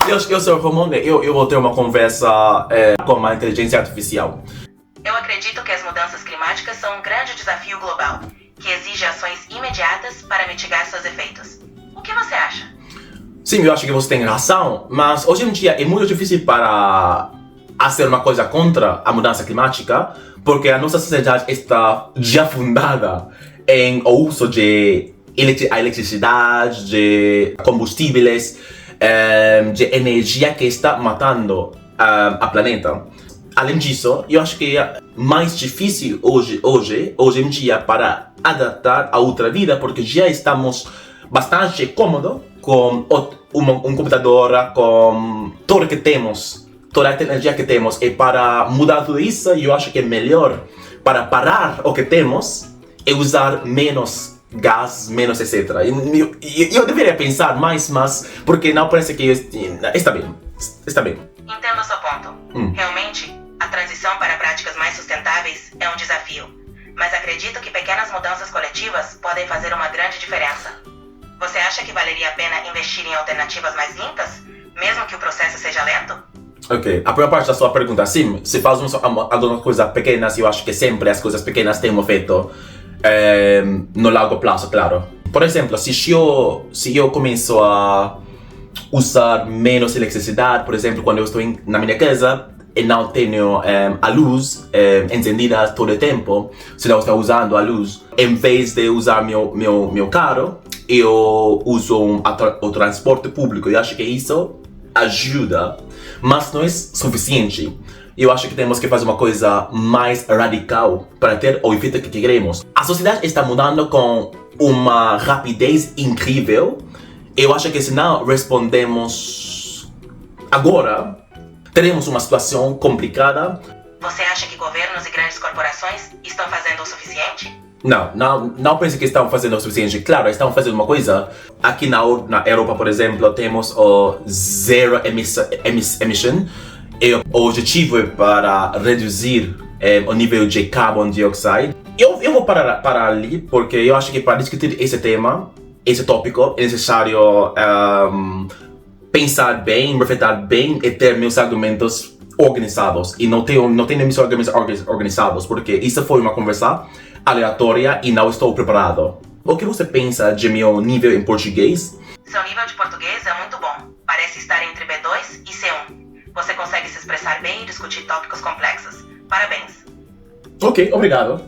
Eu sou o Ramon, eu vou ter uma conversa com a inteligência artificial. Eu acredito que as mudanças climáticas são um grande desafio global, que exige ações imediatas para mitigar seus efeitos. O que você acha? Sim, eu acho que você tem razão, mas hoje em dia é muito difícil para fazer uma coisa contra a mudança climática, porque a nossa sociedade está já fundada em o uso de eletricidade, de combustíveis, de energia que está matando a planeta. Além disso, eu acho que é mais difícil hoje em dia para adaptar a outra vida, porque já estamos bastante cômodos com um computador, com tudo que temos, toda a energia que temos. E para mudar tudo isso, eu acho que é melhor para parar o que temos e usar menos gás, menos etc. Eu deveria pensar mais, mas porque não parece que está bem. Entendo o seu ponto. Realmente, a transição para práticas mais sustentáveis é um desafio, mas acredito que pequenas mudanças coletivas podem fazer uma grande diferença. Você acha que valeria a pena investir em alternativas mais limpas, mesmo que o processo seja lento? Ok, a primeira parte da sua pergunta, sim, se faz algumas coisas pequenas, eu acho que sempre as coisas pequenas têm um efeito no longo prazo, claro. Por exemplo, se eu começo a usar menos eletricidade, por exemplo, quando eu estou na minha casa e não tenho a luz encendida todo o tempo, se não estou usando a luz, em vez de usar meu carro, eu uso o transporte público. Eu acho que isso ajuda, mas não é suficiente. Eu acho que temos que fazer uma coisa mais radical para ter o efeito que queremos. A sociedade está mudando com uma rapidez incrível. Eu acho que se não respondemos agora, teremos uma situação complicada. Você acha que governos e grandes corporações estão fazendo o suficiente? Não penso que estão fazendo o suficiente. Claro, estão fazendo uma coisa. Aqui na Europa, por exemplo, temos o Zero Emission. E o objetivo é para reduzir o nível de carbon dioxide. Eu vou parar ali, porque eu acho que para discutir esse tema, esse tópico, é necessário pensar bem, refletir bem e ter meus argumentos organizados. E não tenho meus argumentos organizados, porque isso foi uma conversa aleatória e não estou preparado. O que você pensa de meu nível em português? Seu nível de português é muito bom. Parece estar entre B2 e C1. Você consegue se expressar bem e discutir tópicos complexos. Parabéns. Ok, obrigado.